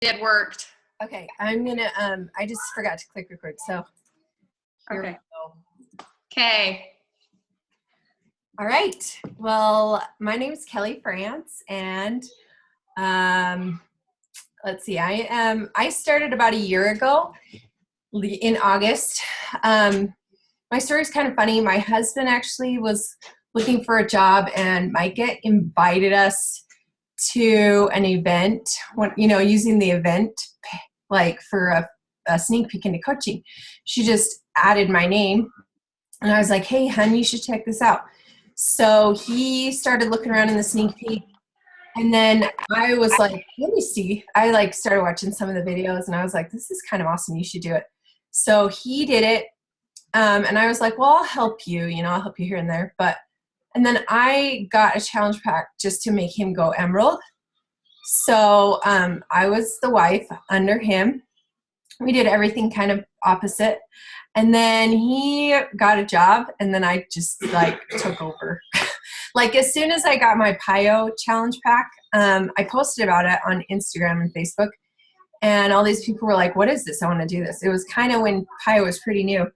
It worked. Okay, I'm gonna, I just forgot to click record, so here we go. Okay. All right, well, my name is Kelly France, and let's see, I started about a year ago in August. My story is kind of funny. My husband actually was looking for a job, and Micah invited us to an event, using the event like for a sneak peek into coaching. She just added my name, and I was like, hey, hun, you should check this out. So he started looking around in the sneak peek, and then I was like, let me see. I started watching some of the videos, and I was like, this is kind of awesome. You should do it. So he did it, and I was like, well, I'll help you. I'll help you here and there. And then I got a challenge pack just to make him go emerald. So I was the wife under him. We did everything kind of opposite. And then he got a job, and then I just took over. As soon as I got my PIO challenge pack, I posted about it on Instagram and Facebook. And all these people were like, what is this? I want to do this. It was kind of when PIO was pretty new.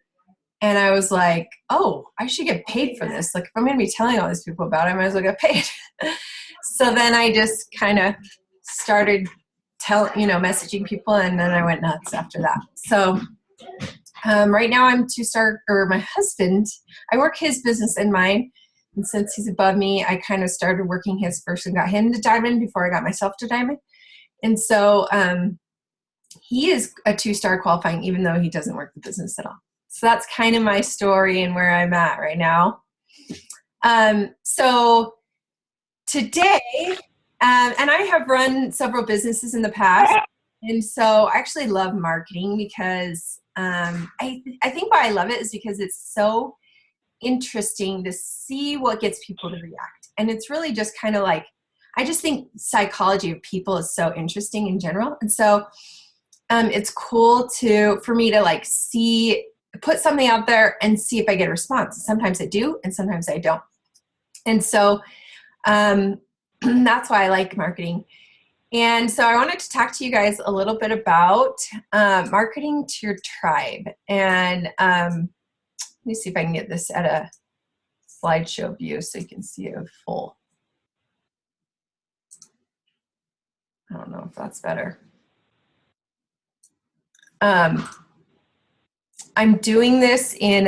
And I was like, oh, I should get paid for this. If I'm going to be telling all these people about it, I might as well get paid. So then I just kind of started messaging people, and then I went nuts after that. So right now I'm my husband, I work his business and mine. And since he's above me, I kind of started working his first and got him to diamond before I got myself to diamond. And so he is a 2-star qualifying, even though he doesn't work the business at all. So that's kind of my story and where I'm at right now. So today, and I have run several businesses in the past, and so I actually love marketing because I think why I love it is because it's so interesting to see what gets people to react. And it's really just kind of I just think psychology of people is so interesting in general. And so it's cool for me to put something out there and see if I get a response. Sometimes I do, and sometimes I don't. And so that's why I like marketing. And so I wanted to talk to you guys a little bit about marketing to your tribe. And let me see if I can get this at a slideshow view so you can see it full. I don't know if that's better. I'm doing this in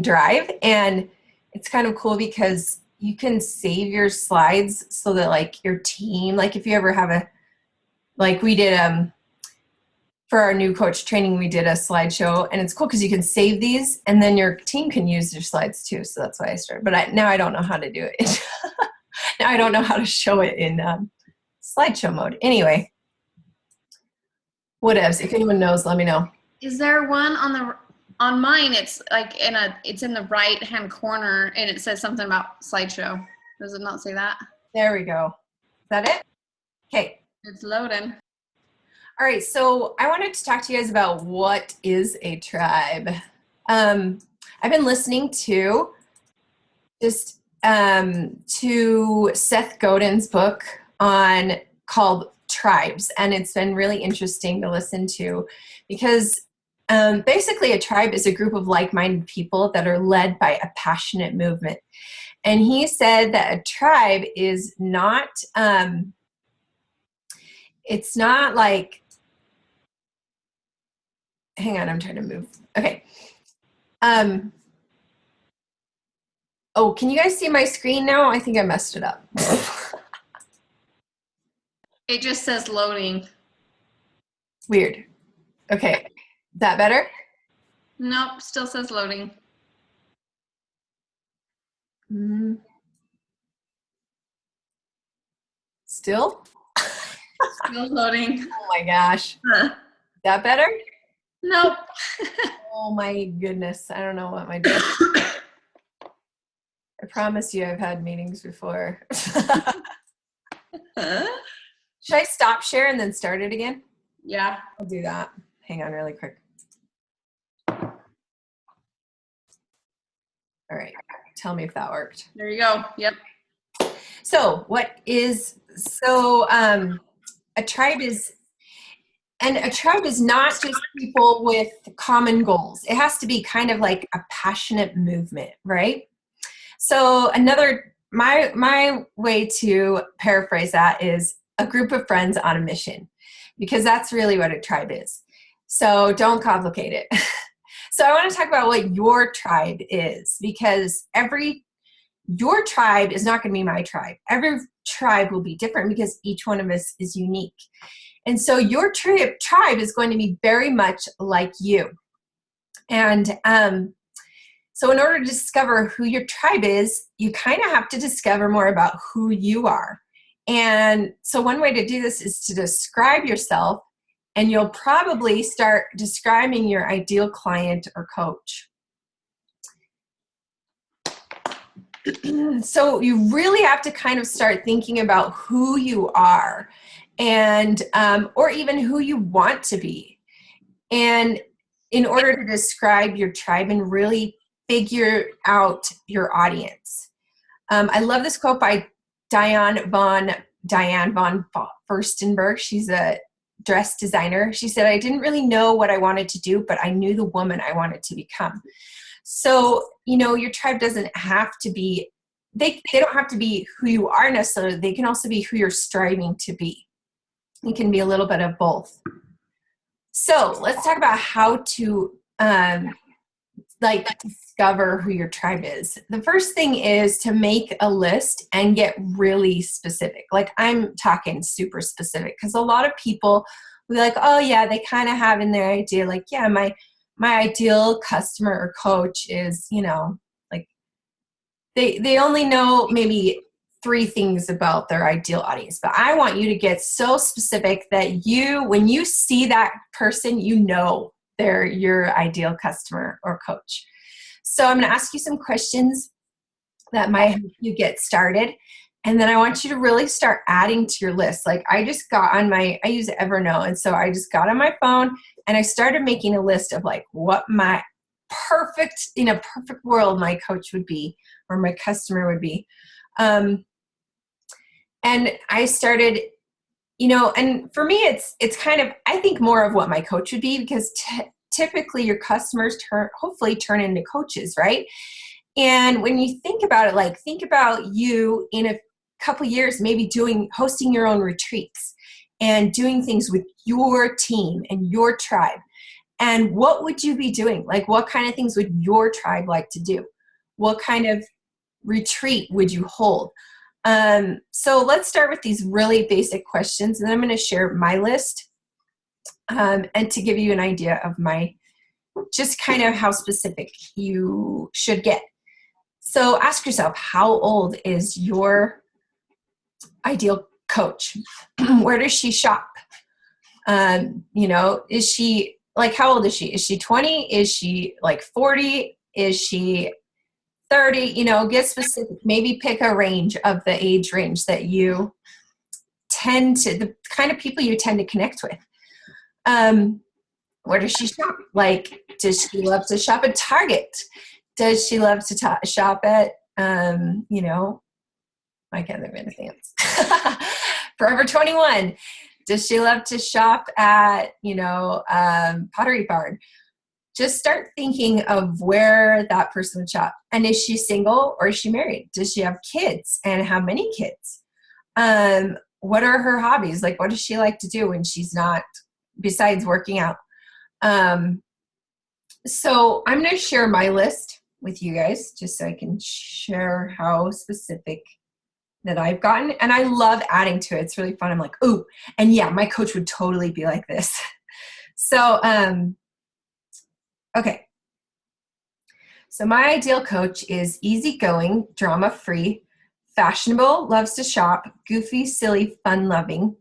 Drive, and it's kind of cool because you can save your slides so that your team, if you ever have we did for our new coach training, we did a slideshow, and it's cool because you can save these, and then your team can use your slides too. So that's why I started. But now I don't know how to do it. Now I don't know how to show it in slideshow mode. Anyway, whatevs. If anyone knows, let me know. Is there one on mine? It's it's in the right hand corner, and it says something about slideshow. Does it not say that? There we go. Is that it? Okay. It's loading. All right, so I wanted to talk to you guys about what is a tribe. I've been listening to Seth Godin's book called Tribes, and it's been really interesting to listen to because basically a tribe is a group of like-minded people that are led by a passionate movement. And he said that a tribe is not it's not hang on, I'm trying to move. Okay. Oh, can you guys see my screen now? I think I messed it up. It just says loading. Weird. Okay. Is that better? Nope, still says loading. Still? Still loading. Oh my gosh. Is that better? Nope. Oh my goodness. I don't know what my doing. I promise you I've had meetings before. Should I stop share and then start it again? Yeah. I'll do that. Hang on really quick. All right. Tell me if that worked. There you go. Yep. So a a tribe is, and a tribe is not just people with common goals. It has to be kind of like a passionate movement, right? So my way to paraphrase that is a group of friends on a mission, because that's really what a tribe is. So don't complicate it. So I want to talk about what your tribe is, because your tribe is not going to be my tribe. Every tribe will be different because each one of us is unique. And so your tribe is going to be very much like you. And so in order to discover who your tribe is, you kind of have to discover more about who you are. And so one way to do this is to describe yourself, and you'll probably start describing your ideal client or coach. So you really have to kind of start thinking about who you are, and or even who you want to be. And in order to describe your tribe and really figure out your audience. I love this quote by Diane von Furstenberg. She's a dress designer. She said, "I didn't really know what I wanted to do, but I knew the woman I wanted to become." So, your tribe doesn't have to be, they don't have to be who you are necessarily. They can also be who you're striving to be. It can be a little bit of both. So let's talk about how to discover who your tribe is. The first thing is to make a list and get really specific. Like, I'm talking super specific, because a lot of people will be like, oh yeah, they kind of have in their idea, like, yeah, my ideal customer or coach is, like they only know maybe 3 things about their ideal audience. But I want you to get so specific that when you see that person, they're your ideal customer or coach. So I'm going to ask you some questions that might help you get started. And then I want you to really start adding to your list. Like, I just got on I use Evernote. And so I just got on my phone and I started making a list of like what my in a perfect world, my coach would be, or my customer would be. And I started, and for me, it's kind of, I think more of what my coach would be, because typically your customers hopefully turn into coaches, right? And when you think about it, think about you in a couple years, maybe hosting your own retreats and doing things with your team and your tribe. And what would you be doing? Like, what kind of things would your tribe like to do? What kind of retreat would you hold? So let's start with these really basic questions, and then I'm going to share my list, and to give you an idea of just kind of how specific you should get. So ask yourself, how old is your ideal coach? Where does she shop? Is she, how old is she? Is she 20? Is she 40? Is she 30? Get specific. Maybe pick a range of the age range that you the kind of people you tend to connect with. Where does she shop? Does she love to shop at Target? Does she love to shop at, I can't think of anything else. Forever 21. Does she love to shop at, Pottery Barn? Just start thinking of where that person would shop. And is she single or is she married? Does she have kids, and how many kids? What are her hobbies? What does she like to do when she's not, besides working out? So I'm going to share my list with you guys, just so I can share how specific that I've gotten. And I love adding to it. It's really fun. I'm like, ooh, and yeah, my coach would totally be like this. So, okay. So my ideal coach is easygoing, drama-free, fashionable, loves to shop, goofy, silly, fun-loving,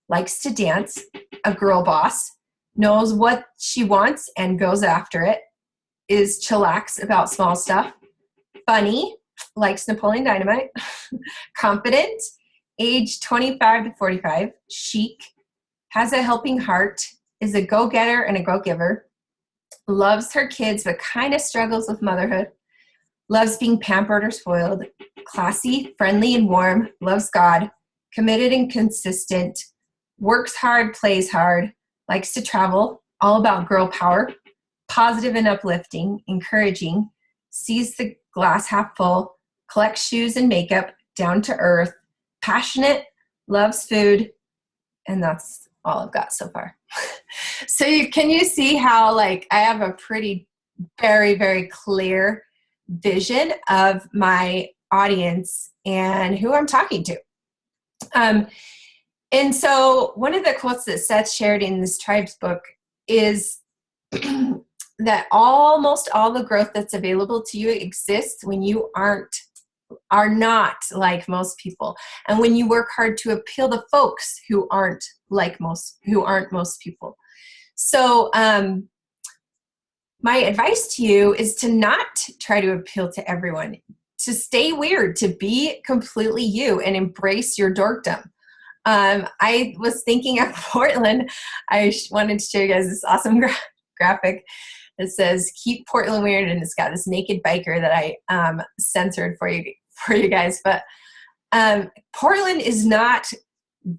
likes to dance, a girl boss, knows what she wants and goes after it, is chillax about small stuff, funny, likes Napoleon Dynamite, confident, age 25 to 45, chic, has a helping heart, is a go-getter and a go-giver, loves her kids but kind of struggles with motherhood, loves being pampered or spoiled, classy, friendly, and warm, loves God, committed and consistent, works hard, plays hard, likes to travel, all about girl power, positive and uplifting, encouraging, sees the glass half full, collects shoes and makeup, down to earth, passionate, loves food, and that's all I've got so far. So can you see how like I have a pretty, very, very clear vision of my audience and who I'm talking to. And so one of the quotes that Seth shared in this Tribes book is that almost all the growth that's available to you exists when you are not like most people, and when you work hard to appeal to folks who aren't most people. So my advice to you is to not try to appeal to everyone, to stay weird, to be completely you and embrace your dorkdom. I was thinking of Portland. I wanted to show you guys this awesome graphic that says "Keep Portland Weird," and it's got this naked biker that I censored for you guys. But Portland is not.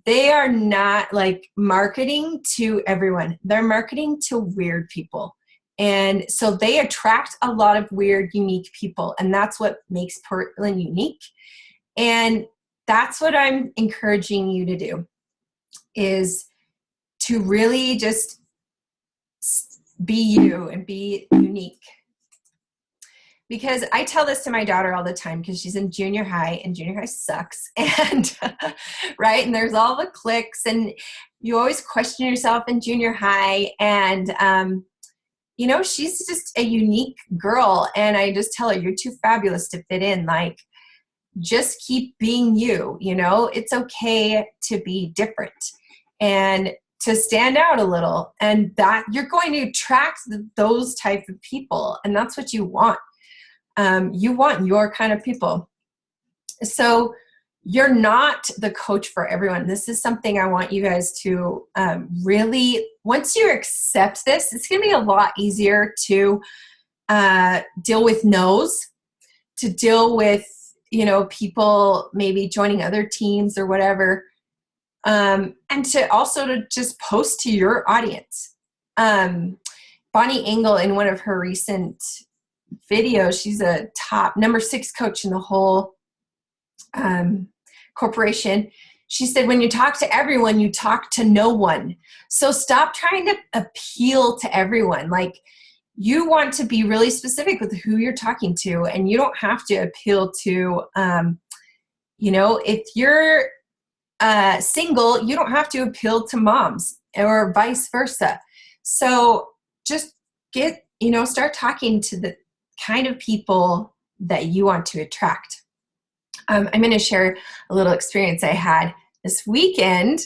They are not like marketing to everyone. They're marketing to weird people. And so they attract a lot of weird, unique people. And that's what makes Portland unique. And that's what I'm encouraging you to do, is to really just be you and be unique. Because I tell this to my daughter all the time, because she's in junior high, and junior high sucks. And right, and there's all the cliques, and you always question yourself in junior high. And you know, she's just a unique girl, and I just tell her, you're too fabulous to fit in. Like, just keep being you. You know, it's okay to be different and to stand out a little, and that you're going to attract those type of people, and that's what you want. You want your kind of people. So you're not the coach for everyone. This is something I want you guys to really, once you accept this, it's going to be a lot easier to deal with no's, to deal with, you know, people maybe joining other teams or whatever, and to also to just post to your audience. Bonnie Engel, in one of her recent videos, she's a top number 6 coach in the whole corporation. She said, when you talk to everyone, you talk to no one. So stop trying to appeal to everyone. Like, you want to be really specific with who you're talking to, and you don't have to appeal to, you know, if you're single, you don't have to appeal to moms, or vice versa. So just start talking to the kind of people that you want to attract. I'm going to share a little experience I had this weekend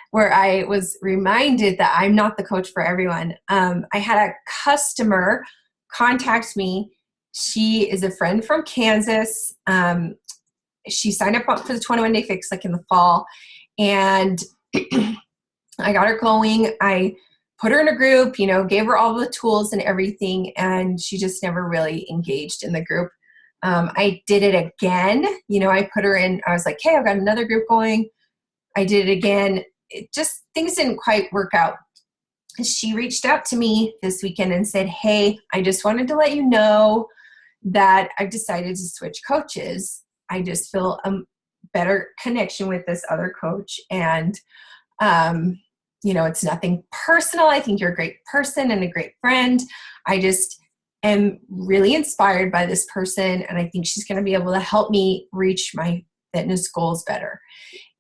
where I was reminded that I'm not the coach for everyone. I had a customer contact me. She is a friend from Kansas. She signed up for the 21-day fix like in the fall, and I got her going. I put her in a group, you know, gave her all the tools and everything, and she just never really engaged in the group. I did it again. You know, I put her in, I was like, hey, I've got another group going. I did it again. Things didn't quite work out. She reached out to me this weekend and said, hey, I just wanted to let you know that I've decided to switch coaches. I just feel a better connection with this other coach. And, you know, it's nothing personal. I think you're a great person and a great friend. I just am really inspired by this person, and I think she's going to be able to help me reach my fitness goals better.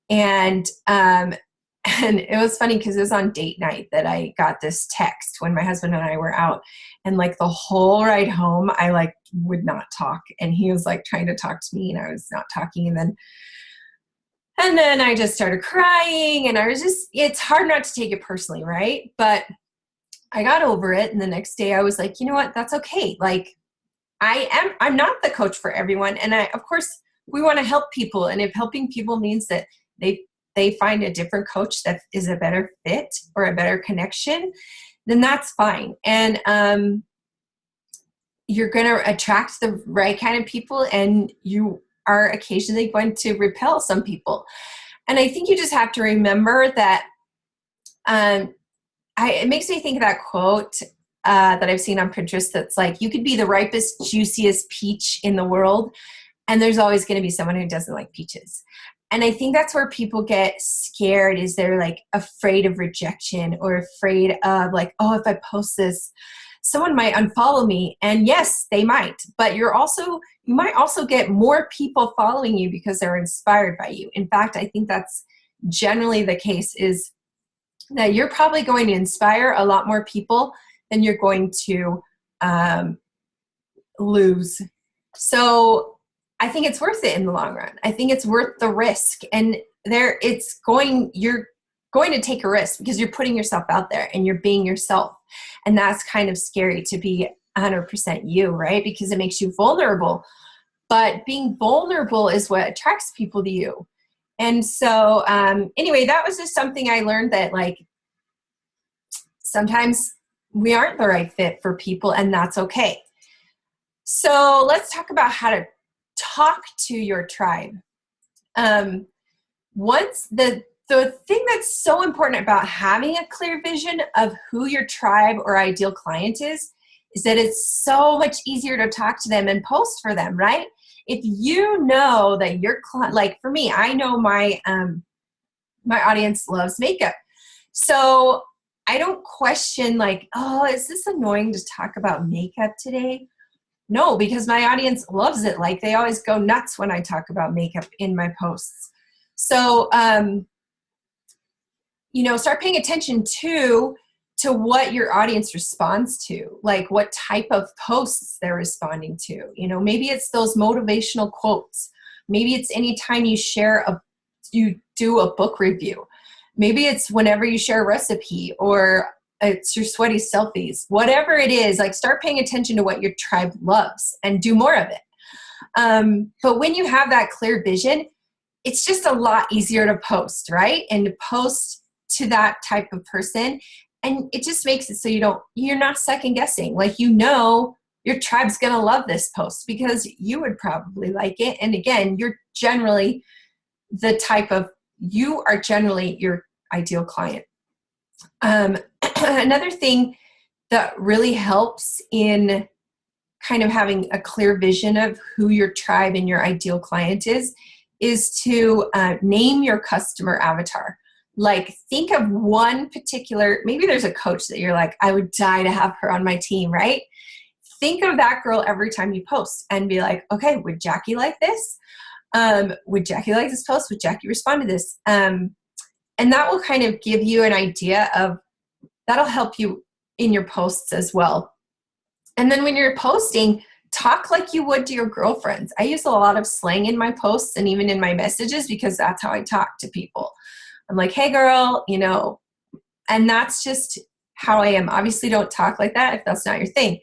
And it was funny because it was on date night that I got this text when my husband and I were out, and like the whole ride home, I like would not talk, and he was like trying to talk to me, and I was not talking. And then I just started crying, and it's hard not to take it personally, right? But I got over it. And the next day I was like, you know what, that's okay. Like, I'm not the coach for everyone. And of course we want to help people. And if helping people means that they find a different coach that is a better fit or a better connection, then that's fine. And you're going to attract the right kind of people, and you are occasionally going to repel some people. And I think you just have to remember that Um, it makes me think of that quote that I've seen on Pinterest that's like, you could be the ripest, juiciest peach in the world, and there's always going to be someone who doesn't like peaches. And I think that's where people get scared, is they're like afraid of rejection or afraid of like, oh, if I post this, someone might unfollow me. And yes, they might, but you might also get more people following you because they're inspired by you. In fact, I think that's generally the case, is that you're probably going to inspire a lot more people than you're going to lose. So I think it's worth it in the long run. I think it's worth the risk. And you're going to take a risk because you're putting yourself out there and you're being yourself. And that's kind of scary, to be 100% you, right? Because it makes you vulnerable. But being vulnerable is what attracts people to you. And so anyway, that was just something I learned, that like sometimes we aren't the right fit for people, and that's okay. So let's talk about how to talk to your tribe. Once the thing that's so important about having a clear vision of who your tribe or ideal client is that it's so much easier to talk to them and post for them, right? If you know that your client, like for me, I know my audience loves makeup. So I don't question like, oh, is this annoying to talk about makeup today? No, because my audience loves it. Like they always go nuts when I talk about makeup in my posts. So, start paying attention to what your audience responds to, like what type of posts they're responding to. Maybe it's those motivational quotes. Maybe it's anytime you do a book review. Maybe it's whenever you share a recipe, or it's your sweaty selfies. Whatever it is, like start paying attention to what your tribe loves and do more of it. But when you have that clear vision, it's just a lot easier to post, right? And to post to that type of person. And it just makes it so you're not second guessing. Like, your tribe's going to love this post because you would probably like it. And again, you are generally your ideal client. Another thing that really helps in kind of having a clear vision of who your tribe and your ideal client is to name your customer avatar. Like, think of one particular, maybe there's a coach that you're like, I would die to have her on my team, right? Think of that girl every time you post and be like, okay, would Jackie like this? Would Jackie like this post? Would Jackie respond to this? And that will kind of give you an idea that'll help you in your posts as well. And then when you're posting, talk like you would to your girlfriends. I use a lot of slang in my posts and even in my messages because that's how I talk to people. I'm like, hey girl, and that's just how I am. Obviously don't talk like that if that's not your thing.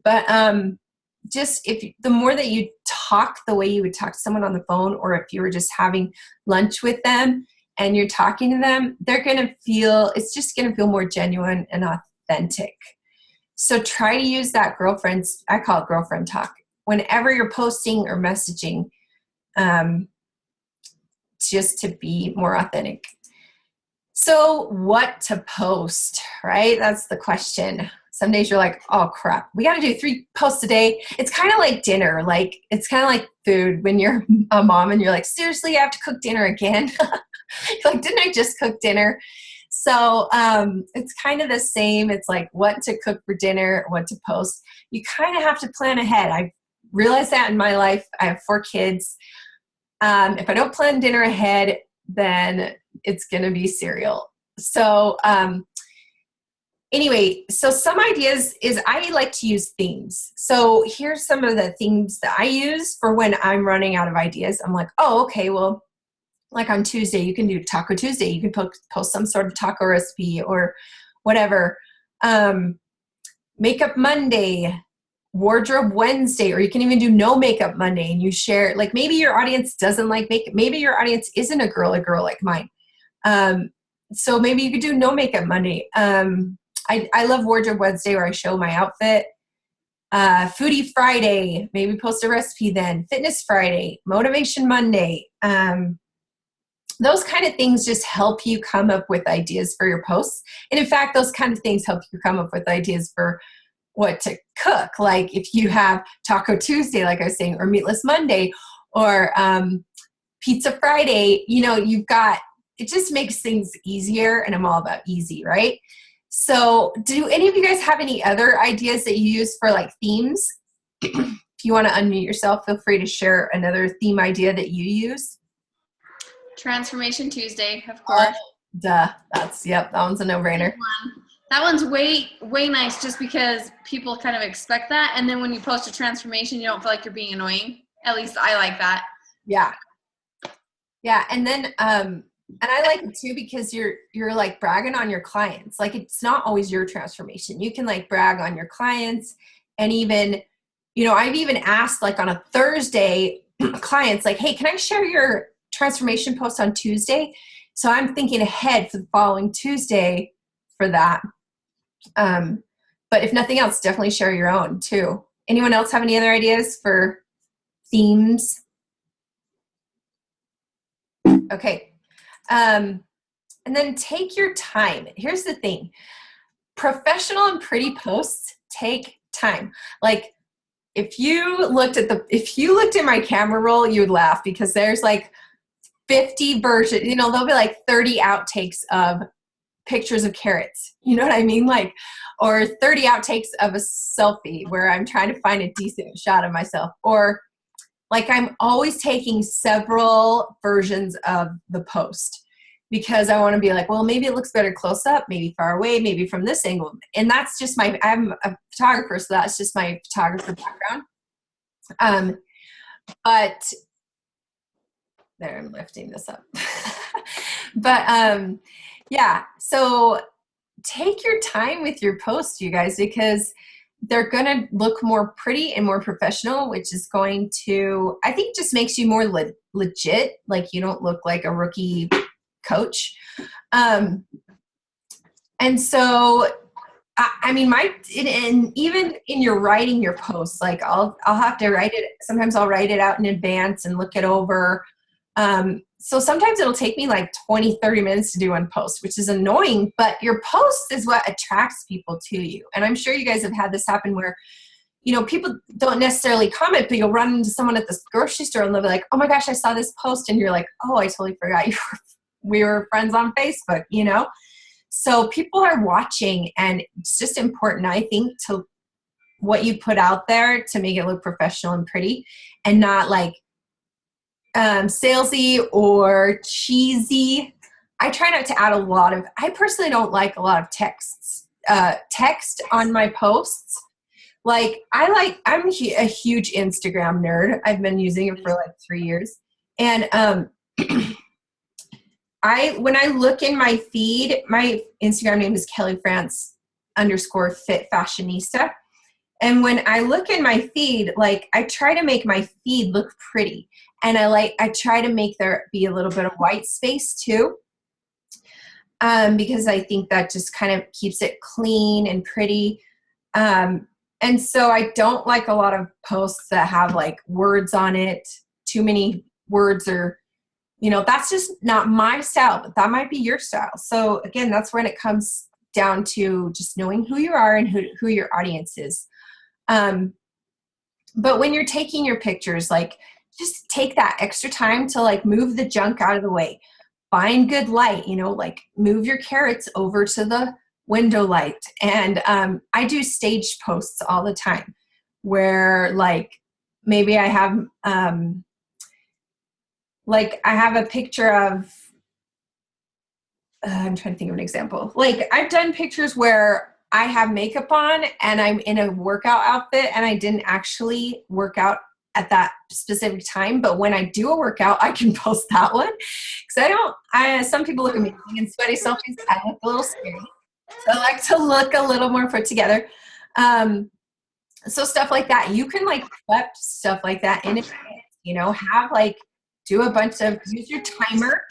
But the more that you talk the way you would talk to someone on the phone, or if you were just having lunch with them and you're talking to them, it's just going to feel more genuine and authentic. So try to use that I call it girlfriend talk, whenever you're posting or messaging, just to be more authentic. So what to post, right? That's the question. Some days you're like, oh crap, we got to do 3 posts a day. It's kind of like dinner. Like, it's kind of like food when you're a mom and you're like, seriously, I have to cook dinner again. Like, didn't I just cook dinner? So it's kind of the same. It's like what to cook for dinner, what to post. You kind of have to plan ahead. I've realized that in my life. I have 4 kids. If I don't plan dinner ahead, then it's going to be cereal. So anyway, so some ideas is I like to use themes. So here's some of the themes that I use for when I'm running out of ideas. I'm like, oh, okay, well, like on Tuesday, you can do Taco Tuesday. You can post some sort of taco recipe or whatever. Makeup Monday, Wardrobe Wednesday, or you can even do no makeup Monday and you share, like maybe your audience doesn't like makeup. Maybe your audience isn't a girl like mine. So maybe you could do no makeup Monday. I love Wardrobe Wednesday where I show my outfit. Foodie Friday, maybe post a recipe then. Fitness Friday, Motivation Monday. those kind of things just help you come up with ideas for your posts. And in fact, those kind of things help you come up with ideas for what to cook. Like if you have Taco Tuesday, like I was saying, or Meatless Monday, or Pizza Friday, you know, you've got, it just makes things easier, and I'm all about easy, right? So do any of you guys have any other ideas that you use for like themes? If you want to unmute yourself, feel free to share another theme idea that you use. Transformation Tuesday, of course. Duh. That's, yep, that one's a no-brainer. That one's way nice just because people kind of expect that. And then when you post a transformation, you don't feel like you're being annoying. At least I like that. Yeah. Yeah. And then, and I like it too, because you're like bragging on your clients. Like it's not always your transformation. You can like brag on your clients, and even, you know, I've even asked like on a Thursday clients like, hey, can I share your transformation post on Tuesday? So I'm thinking ahead for the following Tuesday for that. But if nothing else, definitely share your own too. Anyone else have any other ideas for themes? Okay. And then take your time. Here's the thing. Professional and pretty posts take time. Like if you looked at my camera roll, you would laugh, because there's like 50 versions, you know, there'll be like 30 outtakes of pictures of carrots. You know what I mean? Like, or 30 outtakes of a selfie where I'm trying to find a decent shot of myself. Or like I'm always taking several versions of the post, because I want to be like, well, maybe it looks better close up, maybe far away, maybe from this angle. And that's just I'm a photographer, so that's just my photographer background. But there, I'm lifting this up. But yeah, so take your time with your posts, you guys, because they're going to look more pretty and more professional, which is going to, I think, just makes you more legit. Like you don't look like a rookie coach. And so, I mean, and even in your writing your posts, like I'll have to write it. Sometimes I'll write it out in advance and look it over. So sometimes it'll take me like 20, 30 minutes to do one post, which is annoying, but your post is what attracts people to you. And I'm sure you guys have had this happen where, you know, people don't necessarily comment, but you'll run into someone at the grocery store and they'll be like, oh my gosh, I saw this post. And you're like, oh, I totally forgot we were friends on Facebook, you know? So people are watching, and it's just important, I think, to what you put out there to make it look professional and pretty, and not like salesy or cheesy. I try not to add I personally don't like a lot of text on my posts. Like I'm a huge Instagram nerd. I've been using it for like 3 years. And when I look in my feed, my Instagram name is Kelli France _fit fashionista. And when I look in my feed, like I try to make my feed look pretty. And I try to make there be a little bit of white space too. Because I think that just kind of keeps it clean and pretty. And so I don't like a lot of posts that have like words on it, too many words, or, you know, that's just not my style, but that might be your style. So again, that's when it comes down to just knowing who you are and who your audience is. But when you're taking your pictures, like just take that extra time to like move the junk out of the way, find good light, you know, like move your carrots over to the window light. And I do staged posts all the time where like maybe I have a picture of I'm trying to think of an example. Like I've done pictures where I have makeup on and I'm in a workout outfit and I didn't actually work out at that specific time. But when I do a workout, I can post that one. Because some people look amazing in sweaty selfies. I look a little scary. So I like to look a little more put together. So stuff like that. You can like prep stuff like that in advance, you know, use your timer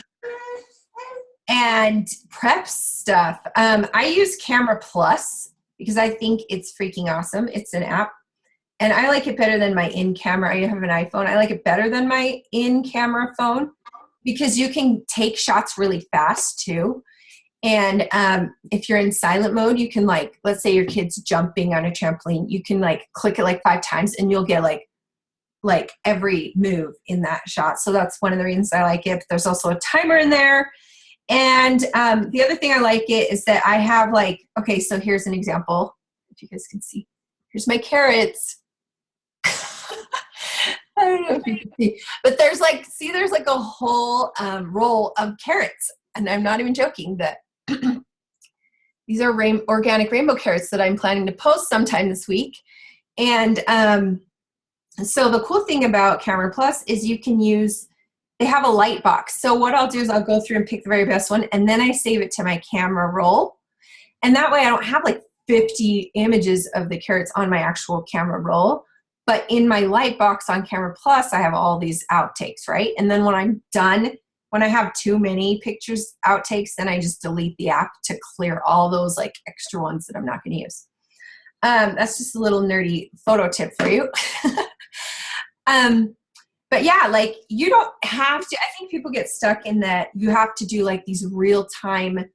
and prep stuff. I use Camera Plus because I think it's freaking awesome. It's an app. And I like it better than my in-camera. I have an iPhone. I like it better than my in-camera phone because you can take shots really fast too. And if you're in silent mode, you can like, let's say your kid's jumping on a trampoline, you can like click it like 5 times and you'll get like every move in that shot. So that's one of the reasons I like it. But there's also a timer in there. And the other thing I like it is that I have like, okay, so here's an example. If you guys can see, here's my carrots. I don't know if you can see, but there's like, there's like a whole roll of carrots. And I'm not even joking that these are organic rainbow carrots that I'm planning to post sometime this week. And so the cool thing about Camera Plus is you can use, they have a light box. So what I'll do is I'll go through and pick the very best one, and then I save it to my camera roll. And that way I don't have like 50 images of the carrots on my actual camera roll. But in my light box on Camera Plus, I have all these outtakes, right? And then when I'm done, when I have too many pictures outtakes, then I just delete the app to clear all those like extra ones that I'm not going to use. That's just a little nerdy photo tip for you. But yeah, like you don't have to, I think people get stuck in that you have to do like these real-time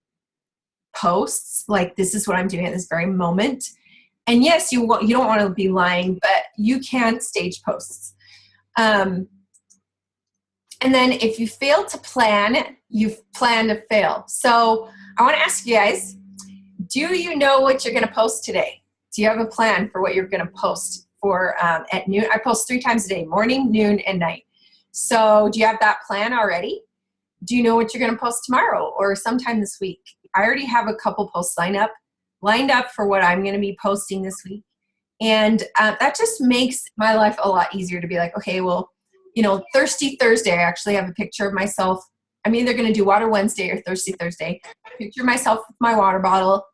posts. Like this is what I'm doing at this very moment. And yes, you don't want to be lying, but you can stage posts. And then if you fail to plan, you've planned to fail. So I want to ask you guys, do you know what you're going to post today? Do you have a plan for what you're going to post for at noon? I post 3 times a day, morning, noon, and night. So do you have that plan already? Do you know what you're going to post tomorrow or sometime this week? I already have a couple posts lined up for what I'm going to be posting this week. And that just makes my life a lot easier to be like, okay, well, you know, Thirsty Thursday, I actually have a picture of myself. I'm either going to do Water Wednesday or Thirsty Thursday. Picture myself with my water bottle.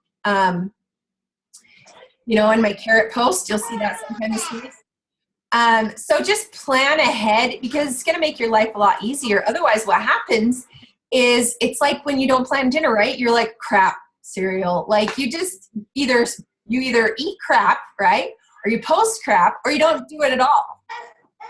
You know, in my carrot post, you'll see that sometime this week. So just plan ahead because it's going to make your life a lot easier. Otherwise, what happens is it's like when you don't plan dinner, right? You're like, crap, cereal. Like you just either eat crap, right? Or you post crap or you don't do it at all.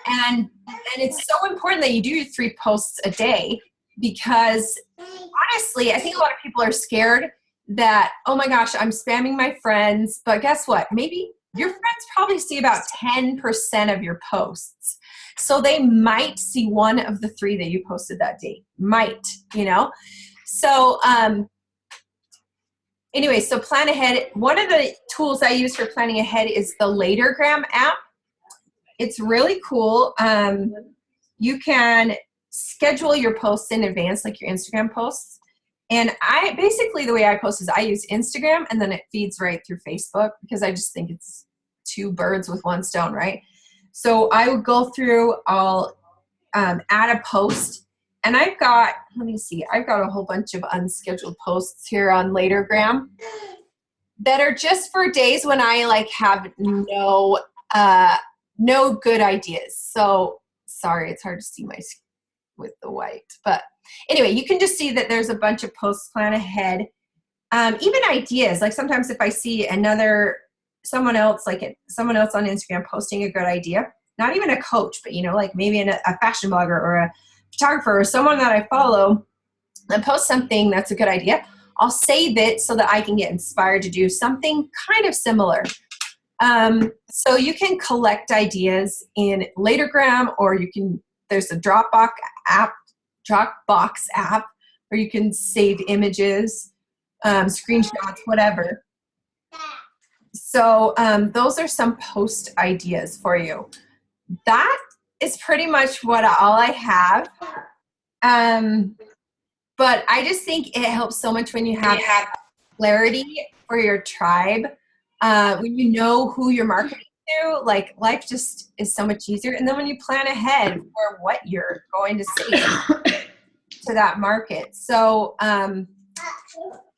And it's so important that you do your 3 posts a day because honestly, I think a lot of people are scared that, oh my gosh, I'm spamming my friends. But guess what? Maybe your friends probably see about 10% of your posts. So they might see one of the 3 that you posted that day. Might, you know? So anyway, so plan ahead. One of the tools I use for planning ahead is the Latergram app. It's really cool. You can schedule your posts in advance, like your Instagram posts. And basically the way I post is I use Instagram and then it feeds right through Facebook because I just think it's 2 birds with 1 stone, right? So I would go through, I'll add a post, and I've got a whole bunch of unscheduled posts here on Latergram that are just for days when I like have no good ideas. So sorry, it's hard to see my with the white, but anyway, you can just see that there's a bunch of posts planned ahead. Even ideas, like sometimes if I see someone else on Instagram posting a good idea, not even a coach, but you know, like maybe a fashion blogger or a photographer or someone that I follow that posts something that's a good idea, I'll save it so that I can get inspired to do something kind of similar. So you can collect ideas in Latergram, or there's a Dropbox app where you can save images, screenshots, whatever. So those are some post ideas for you. That is pretty much all I have. But I just think it helps so much when you have clarity for your tribe. When you know who you're marketing to, like life just is so much easier. And then when you plan ahead for what you're going to say to that market. So do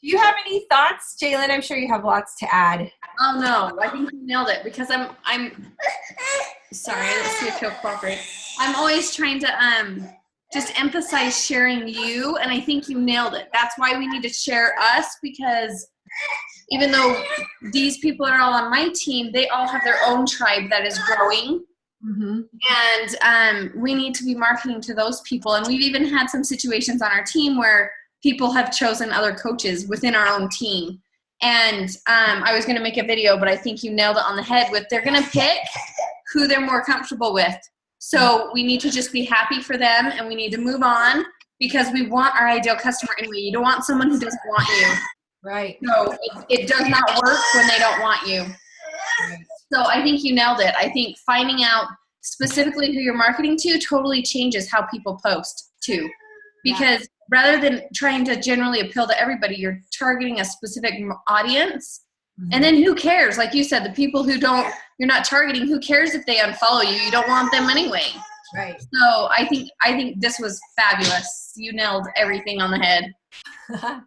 you have any thoughts, Jalen? I'm sure you have lots to add. Oh no, I think you nailed it because I'm sorry, let's see if you'll cooperate. I'm always trying to just emphasize sharing you, and I think you nailed it. That's why we need to share us, because even though these people are all on my team, they all have their own tribe that is growing. Mm-hmm. And we need to be marketing to those people. And we've even had some situations on our team where people have chosen other coaches within our own team. And I was going to make a video, but I think you nailed it on the head with they're going to pick who they're more comfortable with. So we need to just be happy for them, and we need to move on because we want our ideal customer anyway. You don't want someone who doesn't want you. Right. So it does not work when they don't want you. Right. So I think you nailed it. I think finding out specifically who you're marketing to totally changes how people post too. Because rather than trying to generally appeal to everybody, you're targeting a specific audience. Mm-hmm. And then who cares? Like you said, the people who you're not targeting, who cares if they unfollow you? You don't want them anyway. Right. So I think this was fabulous. You nailed everything on the head.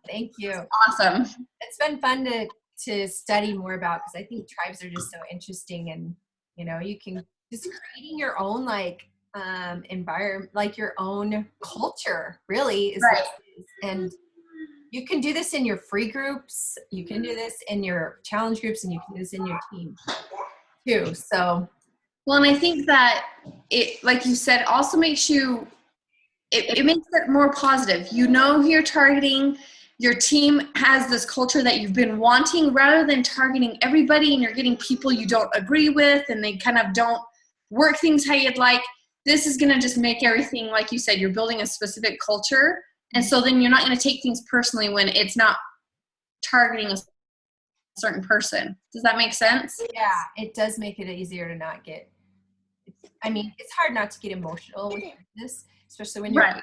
Thank you. Awesome. It's been fun to study more about, because I think tribes are just so interesting, and you can just creating your own environment, like your own culture really is right. what it is. And you can do this in your free groups, you can do this in your challenge groups, and you can do this in your team too. So well, and I think that it, like you said, also makes you it makes it more positive. You know who you're targeting. Your team has this culture that you've been wanting, rather than targeting everybody and you're getting people you don't agree with and they kind of don't work things how you'd like. This is going to just make everything, like you said, you're building a specific culture. And so then you're not going to take things personally when it's not targeting a certain person. Does that make sense? Yeah, it does make it easier to not get, it's hard not to get emotional with this, especially when you're right.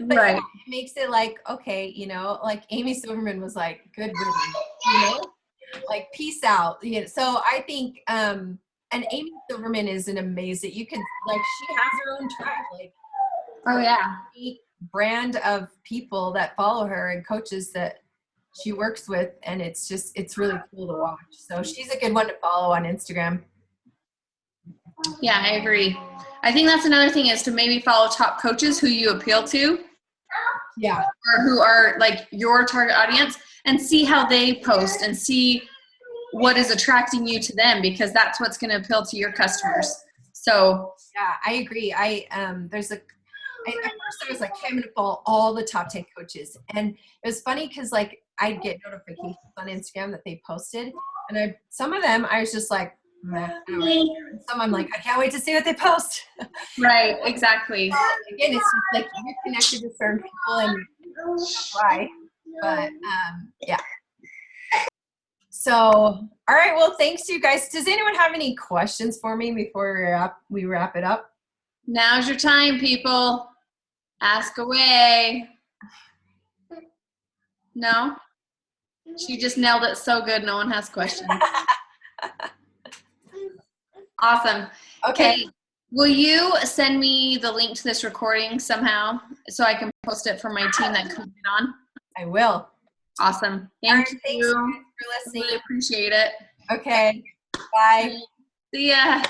But right. Yeah, it makes it like, okay, like Amy Silverman was like, good riddance, like peace out. So I think, and Amy Silverman is an amazing, you can, like, she has her own tribe, like, oh yeah, brand of people that follow her and coaches that she works with, and it's really cool to watch. So she's a good one to follow on Instagram. Yeah, I agree. I think that's another thing, is to maybe follow top coaches who you appeal to. Yeah. Or who are like your target audience, and see how they post and see what is attracting you to them, because that's what's going to appeal to your customers. So yeah, I agree. At first I was like, okay, I'm going to follow all the top 10 coaches. And it was funny because like I'd get notifications on Instagram that they posted, and some of them I was just like, meh, I don't really care. And some I'm like, I can't wait to see what they post. Right, exactly. Again, it's just like you're connected to certain people and why. But yeah. So, all right. Well, thanks you guys. Does anyone have any questions for me before we wrap it up? Now's your time, people. Ask away. No? She just nailed it so good. No one has questions. Awesome. Okay. Will you send me the link to this recording somehow so I can post it for my team that comes on? I will. Awesome. Thank you. Thanks for listening. Really appreciate it. Okay. Bye. See ya.